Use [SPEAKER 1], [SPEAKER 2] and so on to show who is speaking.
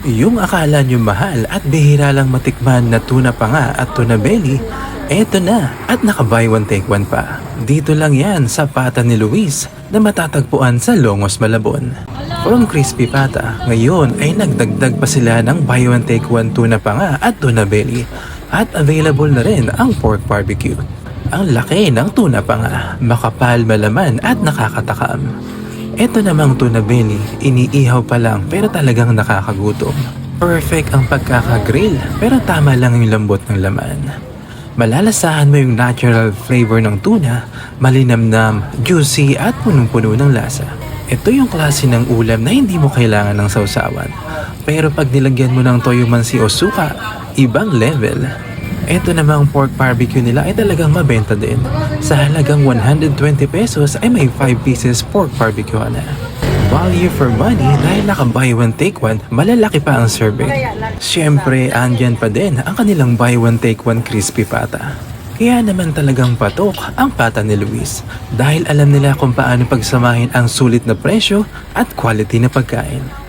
[SPEAKER 1] Yung akala nyo mahal at bihira lang matikman na tuna panga at tuna belly, eto na at naka buy one take one pa. Dito lang yan sa Pata ni Luis na matatagpuan sa Longos, Malabon. From Crispy Pata, ngayon ay nagdagdag pa sila ng buy one take one tuna panga at tuna belly at available na rin ang pork barbecue. Ang laki ng tuna panga, makapal, malaman at nakakatakam. Ito namang tuna belly, iniihaw pa lang pero talagang nakakagutom. Perfect ang pagkakagrill pero tama lang yung lambot ng laman. Malalasahan mo yung natural flavor ng tuna, malinamnam, juicy at punong-puno ng lasa. Ito yung klase ng ulam na hindi mo kailangan ng sausawan. Pero pag nilagyan mo ng toyo mansi o suka, ibang level. Ito namang pork barbecue nila ay talagang mabenta din. Sa halagang 120 pesos ay may 5 pieces pork barbecue na. Value for money dahil naka buy one take one, malalaki pa ang serving. Siyempre, andyan pa din ang kanilang buy one take one crispy pata. Kaya naman talagang patok ang Pata ni Luis dahil alam nila kung paano pagsamahin ang sulit na presyo at quality na pagkain.